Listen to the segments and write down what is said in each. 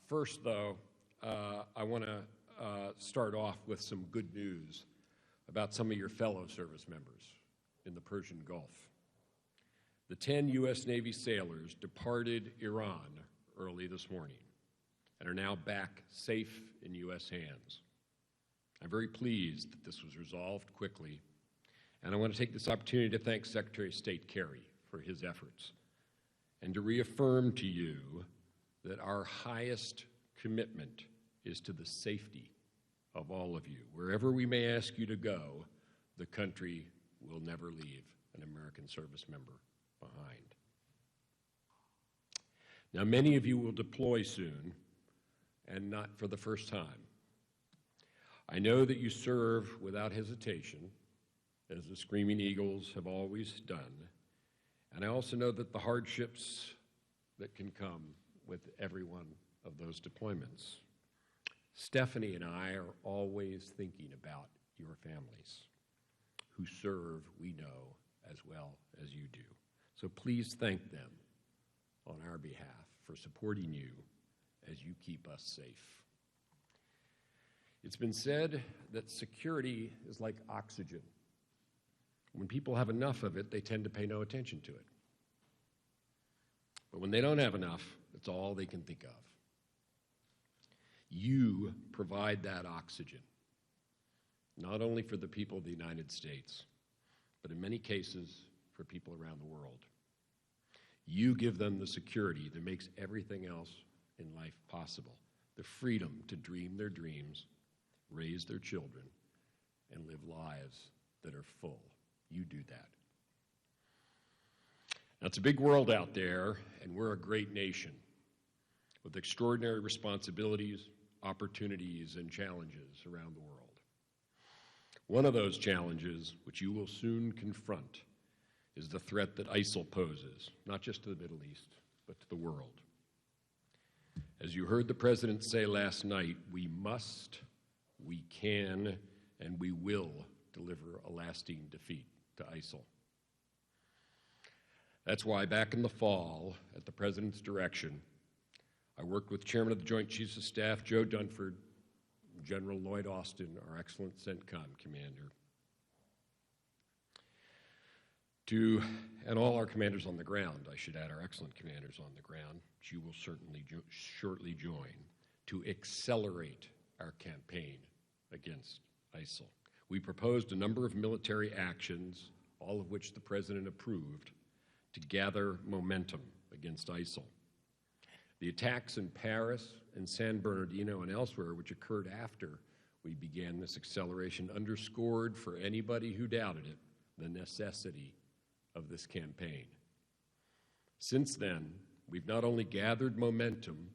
First, though, I want to start off with some good news about some of your fellow service members in the Persian Gulf. The 10 U.S. Navy sailors departed Iran early this morning and are now back safe in U.S. hands. I'm very pleased that this was resolved quickly, and I want to take this opportunity to thank Secretary of State Kerry for his efforts and to reaffirm to you that our highest commitment is to the safety of all of you. Wherever we may ask you to go, the country will never leave an American service member behind. Now, many of you will deploy soon, and not for the first time. I know that you serve without hesitation, as the Screaming Eagles have always done, and I also know that the hardships that can come with every one of those deployments. Stephanie and I are always thinking about your families who serve, we know, as well as you do. So please thank them on our behalf for supporting you as you keep us safe. It's been said that security is like oxygen. When people have enough of it, they tend to pay no attention to it. But when they don't have enough, it's all they can think of. You provide that oxygen, not only for the people of the United States, but in many cases for people around the world. You give them the security that makes everything else in life possible, the freedom to dream their dreams, raise their children, and live lives that are full. You do that. Now, it's a big world out there, and we're a great nation with extraordinary responsibilities, opportunities, and challenges around the world. One of those challenges, which you will soon confront, is the threat that ISIL poses, not just to the Middle East, but to the world. As you heard the President say last night, we must, we can, and we will deliver a lasting defeat to ISIL. That's why back in the fall, at the President's direction, I worked with Chairman of the Joint Chiefs of Staff, Joe Dunford, General Lloyd Austin, our excellent CENTCOM commander, and all our commanders on the ground, I should add, our excellent commanders on the ground, which you will certainly shortly join, to accelerate our campaign against ISIL. We proposed a number of military actions, all of which the President approved, to gather momentum against ISIL. The attacks in Paris and San Bernardino and elsewhere, which occurred after we began this acceleration, underscored for anybody who doubted it the necessity of this campaign. Since then, we've not only gathered momentum,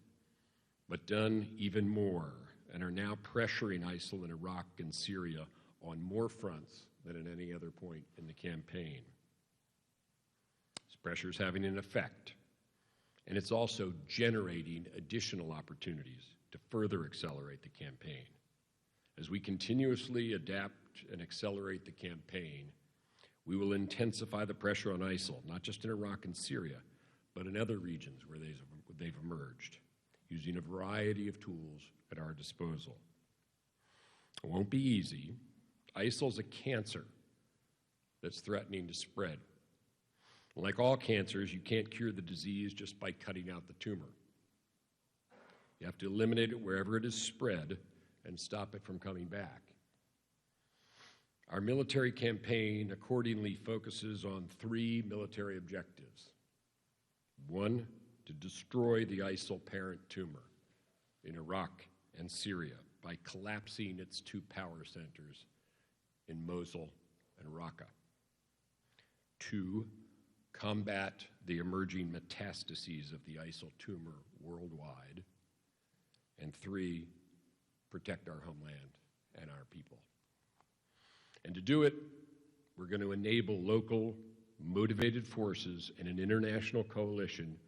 but done even more, and are now pressuring ISIL in Iraq and Syria on more fronts than at any other point in the campaign. This pressure is having an effect, and it's also generating additional opportunities to further accelerate the campaign. As we continuously adapt and accelerate the campaign, we will intensify the pressure on ISIL, not just in Iraq and Syria, but in other regions where they've emerged, using a variety of tools at our disposal. It won't be easy. ISIL's a cancer that's threatening to spread. Like all cancers, you can't cure the disease just by cutting out the tumor. You have to eliminate it wherever it is spread and stop it from coming back. Our military campaign accordingly focuses on three military objectives. One, to destroy the ISIL parent tumor in Iraq and Syria by collapsing its two power centers in Mosul and Raqqa. Two, combat the emerging metastases of the ISIL tumor worldwide. And three, protect our homeland and our people. And to do it, we're going to enable local, motivated forces and an international coalition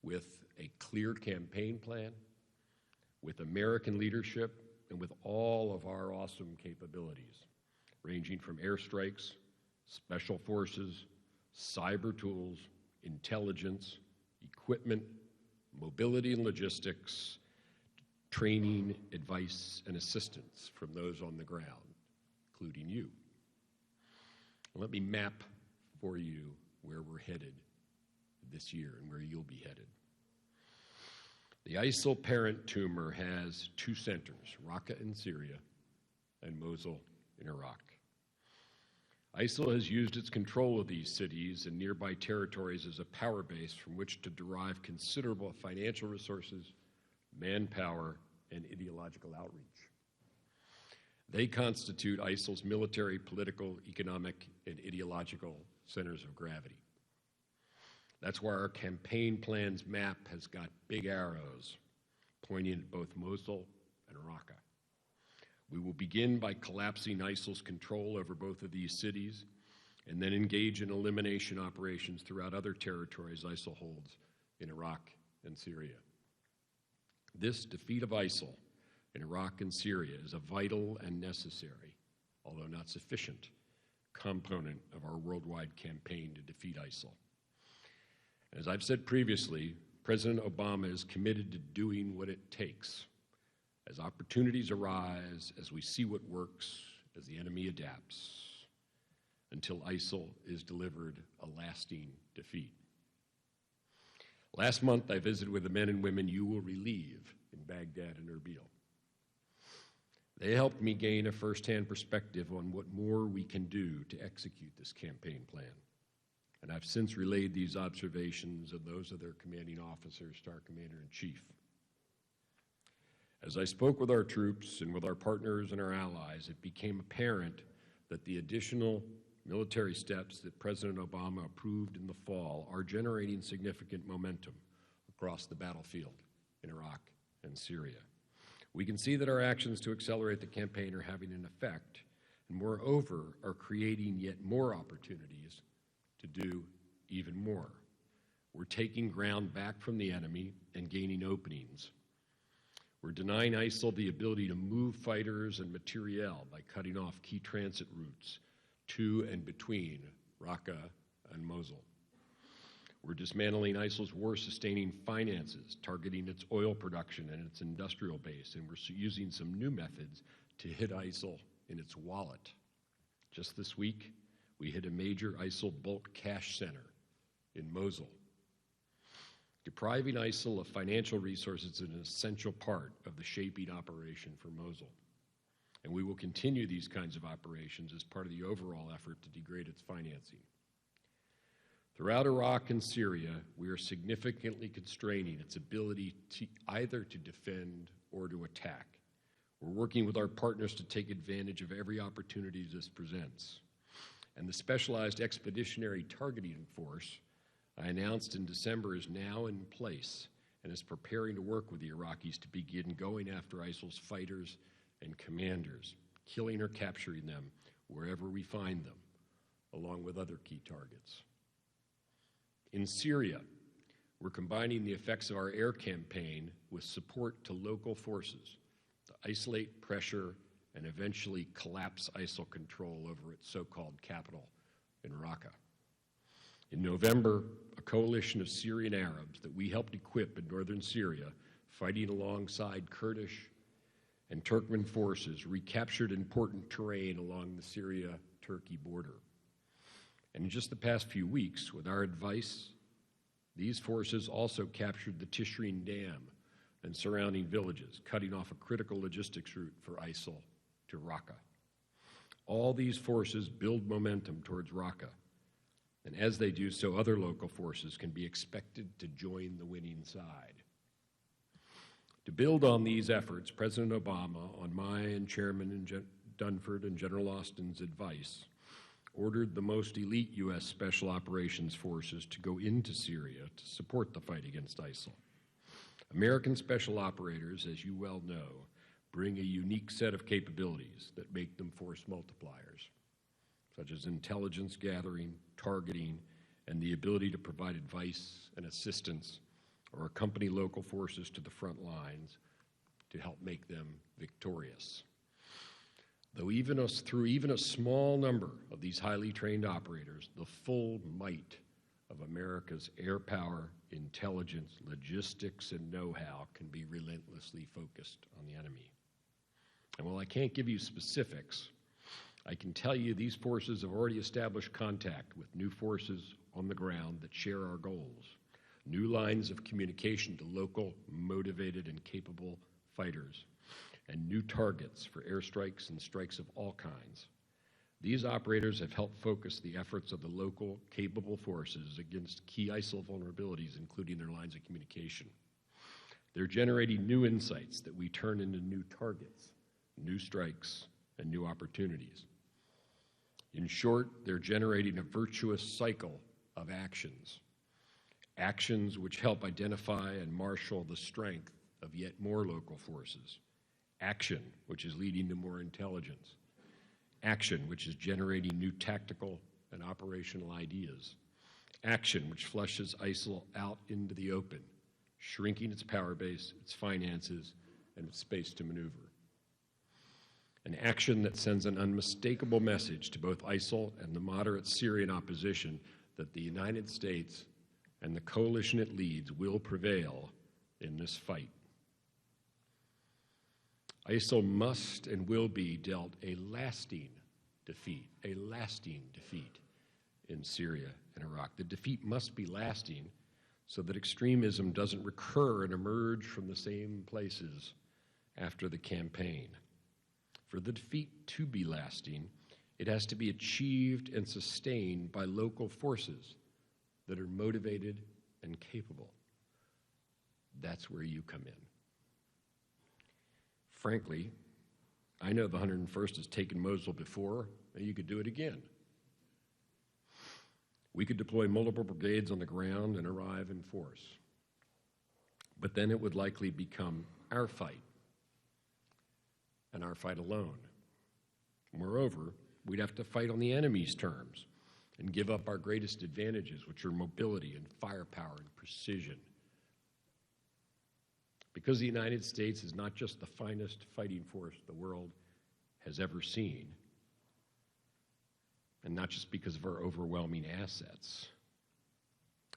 with a clear campaign plan, with American leadership, and with all of our awesome capabilities, ranging from airstrikes, special forces, cyber tools, intelligence, equipment, mobility and logistics, training, advice, and assistance from those on the ground, including you. Let me map for you where we're headed this year and where you'll be headed. The ISIL parent tumor has two centers, Raqqa in Syria and Mosul in Iraq. ISIL has used its control of these cities and nearby territories as a power base from which to derive considerable financial resources, manpower, and ideological outreach. They constitute ISIL's military, political, economic, and ideological centers of gravity. That's why our campaign plan's map has got big arrows pointing at both Mosul and Raqqa. We will begin by collapsing ISIL's control over both of these cities and then engage in elimination operations throughout other territories ISIL holds in Iraq and Syria. This defeat of ISIL in Iraq and Syria is a vital and necessary, although not sufficient, component of our worldwide campaign to defeat ISIL. As I've said previously, President Obama is committed to doing what it takes. As opportunities arise, as we see what works, as the enemy adapts, until ISIL is delivered a lasting defeat. Last month, I visited with the men and women you will relieve in Baghdad and Erbil. They helped me gain a firsthand perspective on what more we can do to execute this campaign plan. And I've since relayed these observations and those of their commanding officers to our Commander-in-Chief. As I spoke with our troops and with our partners and our allies, it became apparent that the additional military steps that President Obama approved in the fall are generating significant momentum across the battlefield in Iraq and Syria. We can see that our actions to accelerate the campaign are having an effect, and moreover, are creating yet more opportunities to do even more. We're taking ground back from the enemy and gaining openings. We're denying ISIL the ability to move fighters and materiel by cutting off key transit routes to and between Raqqa and Mosul. We're dismantling ISIL's war-sustaining finances, targeting its oil production and its industrial base, and we're using some new methods to hit ISIL in its wallet. Just this week, we hit a major ISIL bulk cash center in Mosul. Depriving ISIL of financial resources is an essential part of the shaping operation for Mosul. And we will continue these kinds of operations as part of the overall effort to degrade its financing. Throughout Iraq and Syria, we are significantly constraining its ability to either to defend or to attack. We're working with our partners to take advantage of every opportunity this presents. And the Specialized Expeditionary Targeting Force I announced in December is now in place and is preparing to work with the Iraqis to begin going after ISIL's fighters and commanders, killing or capturing them wherever we find them, along with other key targets. In Syria, we're combining the effects of our air campaign with support to local forces to isolate, pressure, and eventually collapse ISIL control over its so-called capital in Raqqa. In November, a coalition of Syrian Arabs that we helped equip in northern Syria, fighting alongside Kurdish and Turkmen forces, recaptured important terrain along the Syria-Turkey border. And in just the past few weeks, with our advice, these forces also captured the Tishreen Dam and surrounding villages, cutting off a critical logistics route for ISIL to Raqqa. All these forces build momentum towards Raqqa, and as they do so, other local forces can be expected to join the winning side. To build on these efforts, President Obama, on my and Chairman Dunford and General Austin's advice, ordered the most elite U.S. Special Operations Forces to go into Syria to support the fight against ISIL. American special operators, as you well know, bring a unique set of capabilities that make them force multipliers, such as intelligence gathering, targeting, and the ability to provide advice and assistance or accompany local forces to the front lines to help make them victorious. Though through even a small number of these highly trained operators, the full might of America's air power, intelligence, logistics, and know-how can be relentlessly focused on the enemy. And while I can't give you specifics, I can tell you these forces have already established contact with new forces on the ground that share our goals, new lines of communication to local, motivated, and capable fighters, and new targets for airstrikes and strikes of all kinds. These operators have helped focus the efforts of the local, capable forces against key ISIL vulnerabilities, including their lines of communication. They're generating new insights that we turn into new targets, new strikes, and new opportunities. In short, they're generating a virtuous cycle of actions, actions which help identify and marshal the strength of yet more local forces, action which is leading to more intelligence, action which is generating new tactical and operational ideas, action which flushes ISIL out into the open, shrinking its power base, its finances, and its space to maneuver. An action that sends an unmistakable message to both ISIL and the moderate Syrian opposition that the United States and the coalition it leads will prevail in this fight. ISIL must and will be dealt a lasting defeat in Syria and Iraq. The defeat must be lasting so that extremism doesn't recur and emerge from the same places after the campaign. For the defeat to be lasting, it has to be achieved and sustained by local forces that are motivated and capable. That's where you come in. Frankly, I know the 101st has taken Mosul before, and you could do it again. We could deploy multiple brigades on the ground and arrive in force. But then it would likely become our fight, and our fight alone. Moreover, we'd have to fight on the enemy's terms and give up our greatest advantages, which are mobility and firepower and precision. Because the United States is not just the finest fighting force the world has ever seen, and not just because of our overwhelming assets,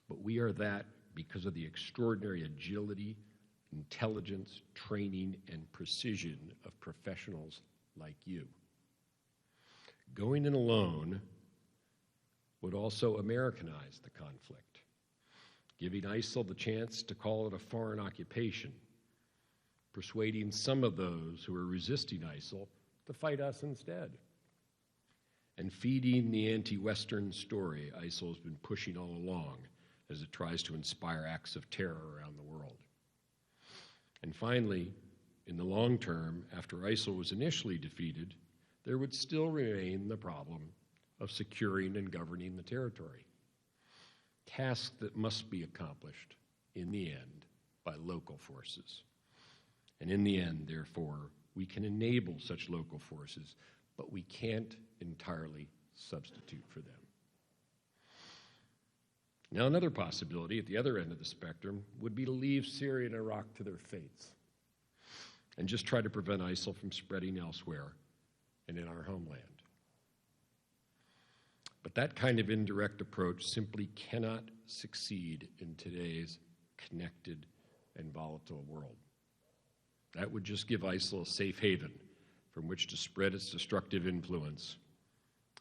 but we are that because of the extraordinary agility, intelligence, training, and precision of professionals like you. Going in alone would also Americanize the conflict, giving ISIL the chance to call it a foreign occupation, persuading some of those who are resisting ISIL to fight us instead, and feeding the anti-Western story ISIL has been pushing all along as it tries to inspire acts of terror around the world. And finally, in the long term, after ISIL was initially defeated, there would still remain the problem of securing and governing the territory, tasks that must be accomplished in the end by local forces. And in the end, therefore, we can enable such local forces, but we can't entirely substitute for them. Now, another possibility at the other end of the spectrum would be to leave Syria and Iraq to their fates and just try to prevent ISIL from spreading elsewhere and in our homeland. But that kind of indirect approach simply cannot succeed in today's connected and volatile world. That would just give ISIL a safe haven from which to spread its destructive influence,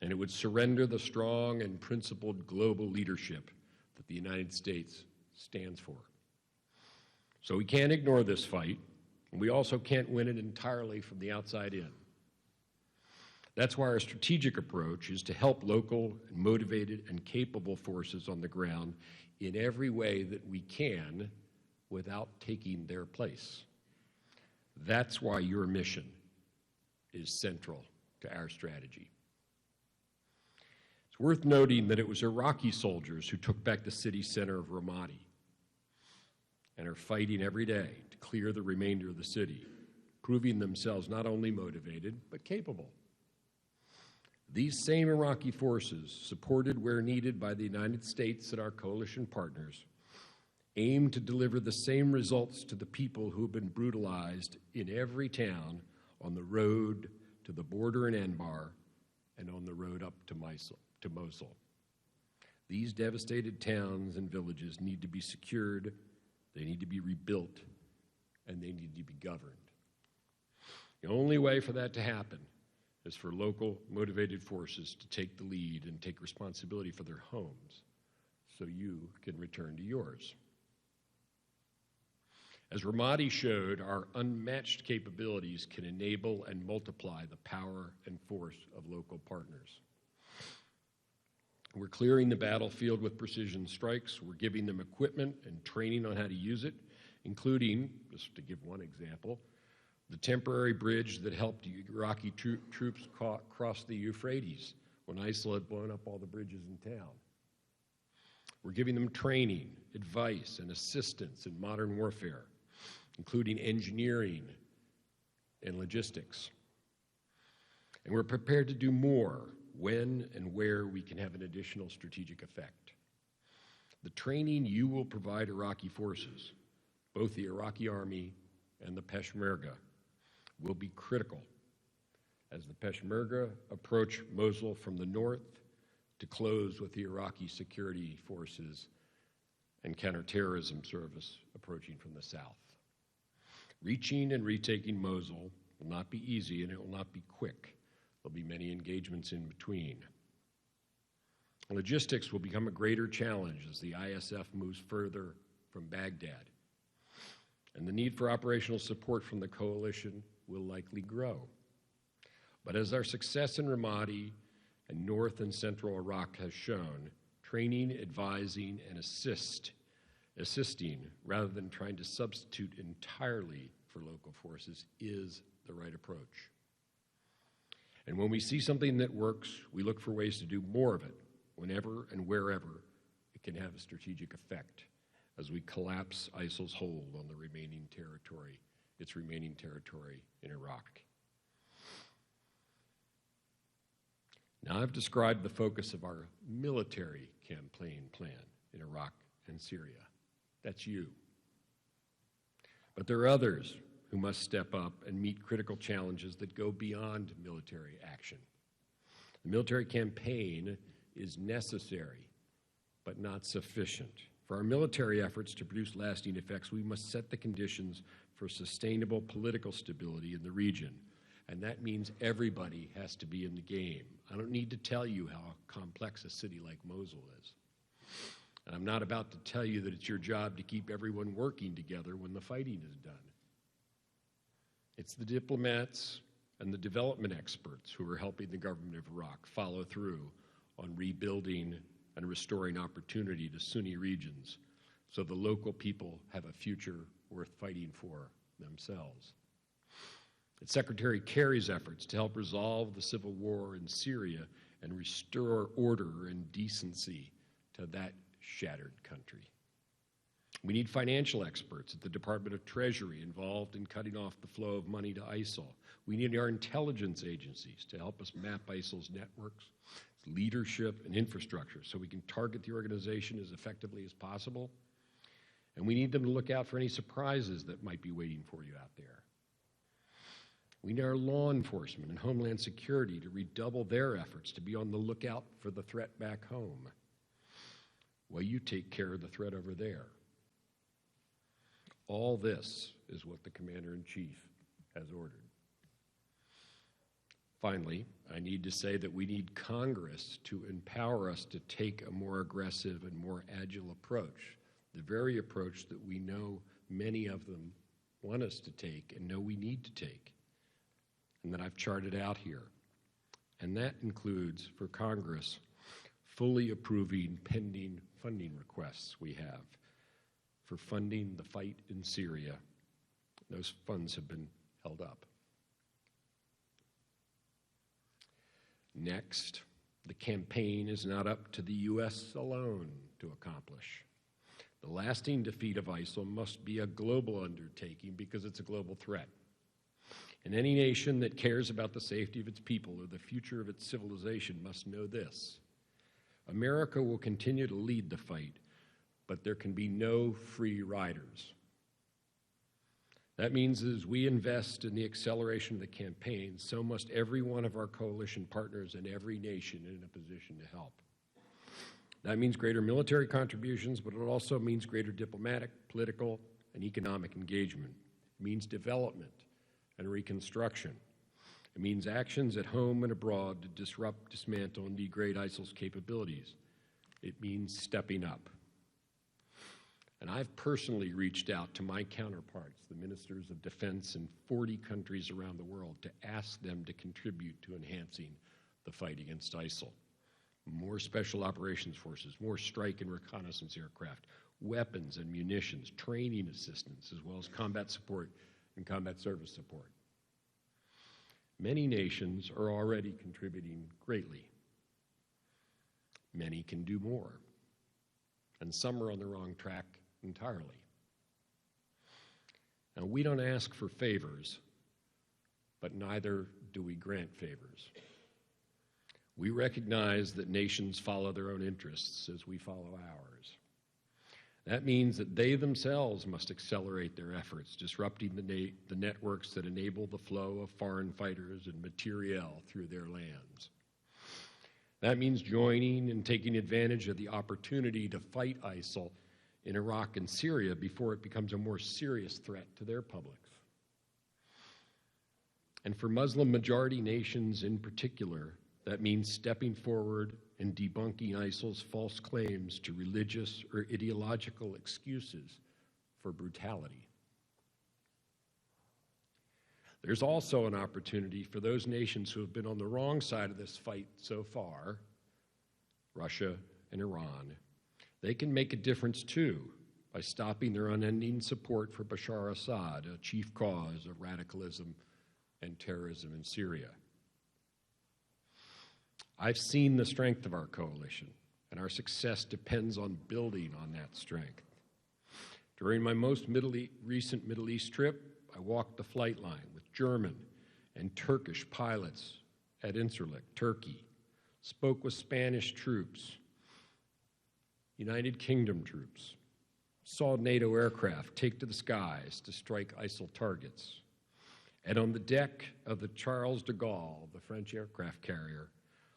and it would surrender the strong and principled global leadership that the United States stands for. So we can't ignore this fight, and we also can't win it entirely from the outside in. That's why our strategic approach is to help local, motivated, and capable forces on the ground in every way that we can without taking their place. That's why your mission is central to our strategy. It's worth noting that it was Iraqi soldiers who took back the city center of Ramadi and are fighting every day to clear the remainder of the city, proving themselves not only motivated, but capable. These same Iraqi forces, supported where needed by the United States and our coalition partners, aim to deliver the same results to the people who have been brutalized in every town on the road to the border in Anbar and on the road up to Mosul. These devastated towns and villages need to be secured, they need to be rebuilt, and they need to be governed. The only way for that to happen is for local motivated forces to take the lead and take responsibility for their homes so you can return to yours. As Ramadi showed, our unmatched capabilities can enable and multiply the power and force of local partners. We're clearing the battlefield with precision strikes. We're giving them equipment and training on how to use it, including, just to give one example, the temporary bridge that helped Iraqi troops cross the Euphrates when ISIL had blown up all the bridges in town. We're giving them training, advice, and assistance in modern warfare, including engineering and logistics. And we're prepared to do more when and where we can have an additional strategic effect. The training you will provide Iraqi forces, both the Iraqi army and the Peshmerga, will be critical as the Peshmerga approach Mosul from the north to close with the Iraqi security forces and counterterrorism service approaching from the south. Reaching and retaking Mosul will not be easy, and it will not be quick. There'll be many engagements in between. Logistics will become a greater challenge as the ISF moves further from Baghdad. And the need for operational support from the coalition will likely grow. But as our success in Ramadi and north and central Iraq has shown, training, advising, and assisting, rather than trying to substitute entirely for local forces, is the right approach. And when we see something that works, we look for ways to do more of it, whenever and wherever it can have a strategic effect, as we collapse ISIL's hold on the remaining territory, its remaining territory in Iraq. Now, I've described the focus of our military campaign plan in Iraq and Syria. That's you. But there are others who must step up and meet critical challenges that go beyond military action. The military campaign is necessary, but not sufficient. For our military efforts to produce lasting effects, we must set the conditions for sustainable political stability in the region. And that means everybody has to be in the game. I don't need to tell you how complex a city like Mosul is. And I'm not about to tell you that it's your job to keep everyone working together when the fighting is done. It's the diplomats and the development experts who are helping the government of Iraq follow through on rebuilding and restoring opportunity to Sunni regions so the local people have a future worth fighting for themselves. It's Secretary Kerry's efforts to help resolve the civil war in Syria and restore order and decency to that shattered country. We need financial experts at the Department of Treasury involved in cutting off the flow of money to ISIL. We need our intelligence agencies to help us map ISIL's networks, its leadership, and infrastructure so we can target the organization as effectively as possible. And we need them to look out for any surprises that might be waiting for you out there. We need our law enforcement and homeland security to redouble their efforts to be on the lookout for the threat back home, while you take care of the threat over there. All this is what the Commander-in-Chief has ordered. Finally, I need to say that we need Congress to empower us to take a more aggressive and more agile approach, the very approach that we know many of them want us to take and know we need to take, and that I've charted out here. And that includes, for Congress, fully approving pending funding requests we have for funding the fight in Syria. Those funds have been held up. Next, the campaign is not up to the U.S. alone to accomplish. The lasting defeat of ISIL must be a global undertaking because it's a global threat. And any nation that cares about the safety of its people or the future of its civilization must know this. America will continue to lead the fight, but there can be no free riders. That means as we invest in the acceleration of the campaign, so must every one of our coalition partners and every nation in a position to help. That means greater military contributions, but it also means greater diplomatic, political, and economic engagement. It means development and reconstruction. It means actions at home and abroad to disrupt, dismantle, and degrade ISIL's capabilities. It means stepping up. And I've personally reached out to my counterparts, the ministers of defense in 40 countries around the world, to ask them to contribute to enhancing the fight against ISIL. More special operations forces, more strike and reconnaissance aircraft, weapons and munitions, training assistance, as well as combat support and combat service support. Many nations are already contributing greatly. Many can do more, and some are on the wrong track entirely. Now, we don't ask for favors, but neither do we grant favors. We recognize that nations follow their own interests as we follow ours. That means that they themselves must accelerate their efforts, disrupting the networks that enable the flow of foreign fighters and materiel through their lands. That means joining and taking advantage of the opportunity to fight ISIL in Iraq and Syria before it becomes a more serious threat to their publics. And for Muslim majority nations in particular, that means stepping forward and debunking ISIL's false claims to religious or ideological excuses for brutality. There's also an opportunity for those nations who have been on the wrong side of this fight so far, Russia and Iran. They can make a difference too by stopping their unending support for Bashar Assad, a chief cause of radicalism and terrorism in Syria. I've seen the strength of our coalition, and our success depends on building on that strength. During my most recent Middle East trip, I walked the flight line with German and Turkish pilots at Incirlik, Turkey, spoke with Spanish troops, United Kingdom troops, saw NATO aircraft take to the skies to strike ISIL targets. And on the deck of the Charles de Gaulle, the French aircraft carrier,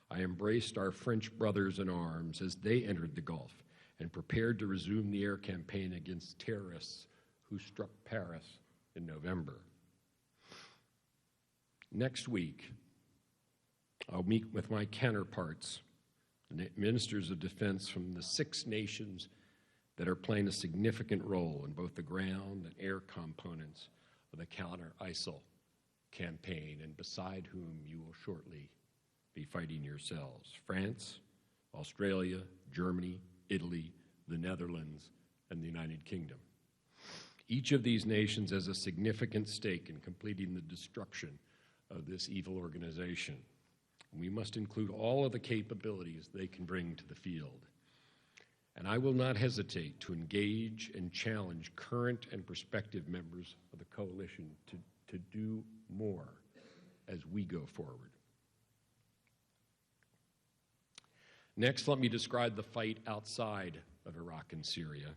I embraced our French brothers in arms as they entered the Gulf and prepared to resume the air campaign against terrorists who struck Paris in November. Next week, I'll meet with my counterparts, the ministers of defense from the 6 nations that are playing a significant role in both the ground and air components of the counter-ISIL campaign, and beside whom you will shortly be fighting yourselves: France, Australia, Germany, Italy, the Netherlands, and the United Kingdom. Each of these nations has a significant stake in completing the destruction of this evil organization. We must include all of the capabilities they can bring to the field. And I will not hesitate to engage and challenge current and prospective members of the coalition to do more as we go forward. Next, let me describe the fight outside of Iraq and Syria.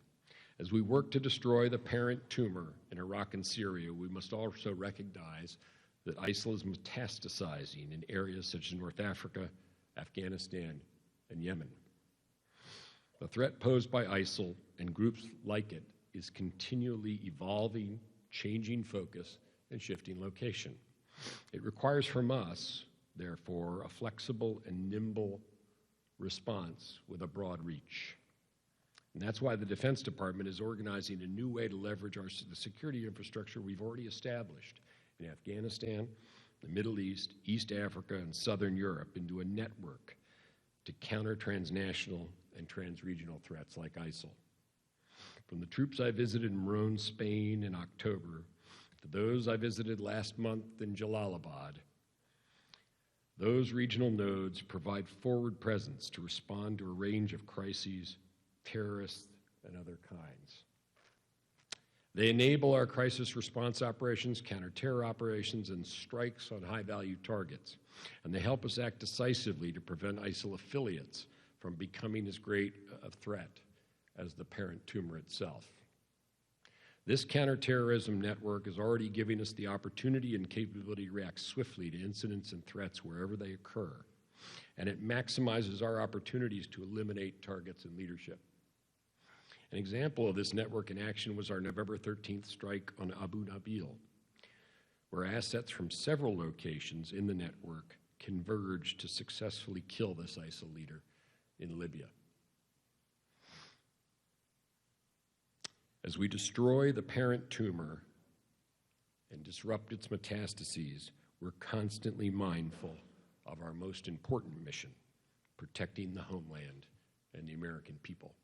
As we work to destroy the parent tumor in Iraq and Syria, we must also recognize that ISIL is metastasizing in areas such as North Africa, Afghanistan, and Yemen. The threat posed by ISIL and groups like it is continually evolving, changing focus, and shifting location. It requires from us, therefore, a flexible and nimble response with a broad reach. And that's why the Defense Department is organizing a new way to leverage the security infrastructure we've already established in Afghanistan, the Middle East, East Africa, and Southern Europe into a network to counter transnational and transregional threats like ISIL. From the troops I visited in Morón, Spain in October, to those I visited last month in Jalalabad, those regional nodes provide forward presence to respond to a range of crises, terrorists, and other kinds. They enable our crisis response operations, counter-terror operations, and strikes on high-value targets. And they help us act decisively to prevent ISIL affiliates from becoming as great a threat as the parent tumor itself. This counterterrorism network is already giving us the opportunity and capability to react swiftly to incidents and threats wherever they occur. and it maximizes our opportunities to eliminate targets and leadership. An example of this network in action was our November 13th strike on Abu Nabil, where assets from several locations in the network converged to successfully kill this ISIL leader in Libya. As we destroy the parent tumor and disrupt its metastases, we're constantly mindful of our most important mission, protecting the homeland and the American people.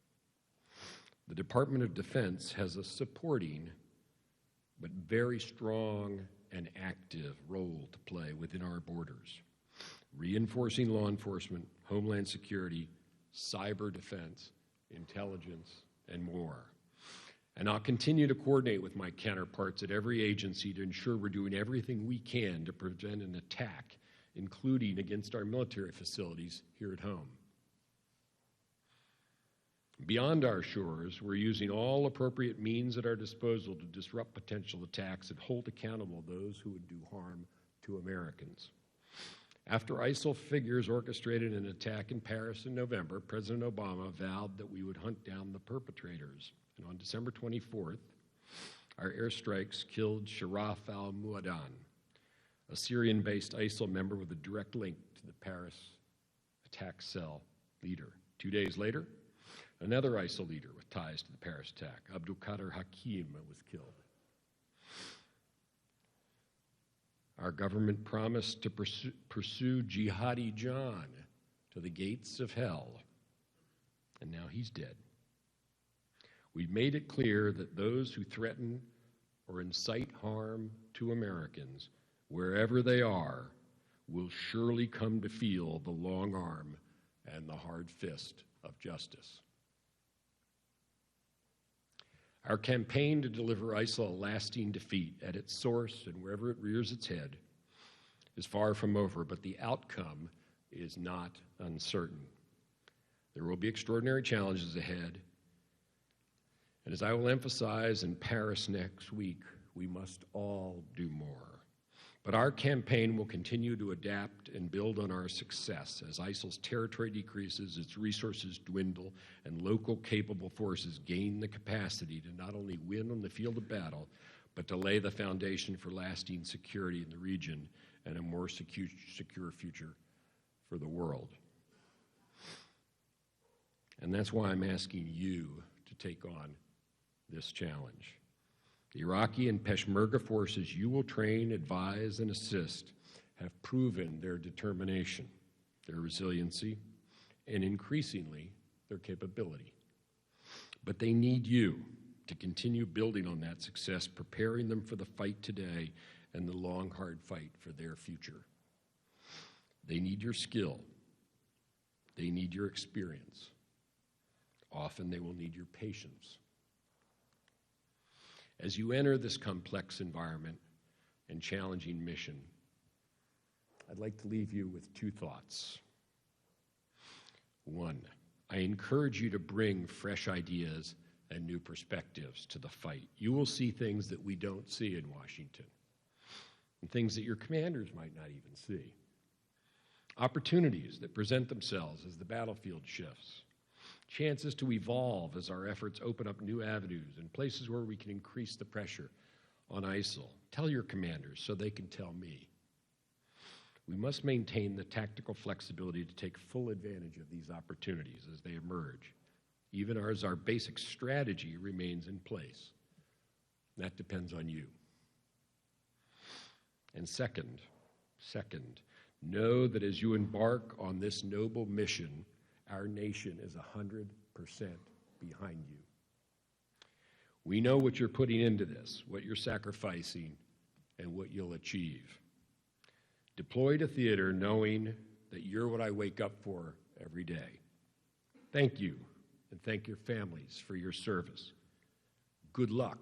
The Department of Defense has a supporting but very strong and active role to play within our borders, reinforcing law enforcement, homeland security, cyber defense, intelligence, and more. And I'll continue to coordinate with my counterparts at every agency to ensure we're doing everything we can to prevent an attack, including against our military facilities here at home. Beyond our shores, we're using all appropriate means at our disposal to disrupt potential attacks and hold accountable those who would do harm to Americans. After ISIL figures orchestrated an attack in Paris in November, President Obama vowed that we would hunt down the perpetrators. And on December 24th, our airstrikes killed Sharaf al-Muadhan, a Syrian-based ISIL member with a direct link to the Paris attack cell leader. 2 days later, another ISIL leader with ties to the Paris attack, Abdul Qadir Hakim, was killed. Our government promised to pursue Jihadi John to the gates of hell, and now he's dead. We've made it clear that those who threaten or incite harm to Americans, wherever they are, will surely come to feel the long arm and the hard fist of justice. Our campaign to deliver ISIL a lasting defeat at its source and wherever it rears its head is far from over, but the outcome is not uncertain. There will be extraordinary challenges ahead, and as I will emphasize in Paris next week, we must all do more. But our campaign will continue to adapt and build on our success as ISIL's territory decreases, its resources dwindle, and local capable forces gain the capacity to not only win on the field of battle, but to lay the foundation for lasting security in the region and a more secure future for the world. And that's why I'm asking you to take on this challenge. The Iraqi and Peshmerga forces you will train, advise, and assist have proven their determination, their resiliency, and increasingly, their capability. But they need you to continue building on that success, preparing them for the fight today and the long, hard fight for their future. They need your skill. They need your experience. Often they will need your patience. As you enter this complex environment and challenging mission, I'd like to leave you with two thoughts. One, I encourage you to bring fresh ideas and new perspectives to the fight. You will see things that we don't see in Washington, and things that your commanders might not even see. Opportunities that present themselves as the battlefield shifts. Chances to evolve as our efforts open up new avenues and places where we can increase the pressure on ISIL. Tell your commanders so they can tell me. We must maintain the tactical flexibility to take full advantage of these opportunities as they emerge, even as our basic strategy remains in place. That depends on you. And second, know that as you embark on this noble mission, our nation is 100% behind you. We know what you're putting into this, what you're sacrificing, and what you'll achieve. Deploy to theater knowing that you're what I wake up for every day. Thank you, and thank your families for your service. Good luck.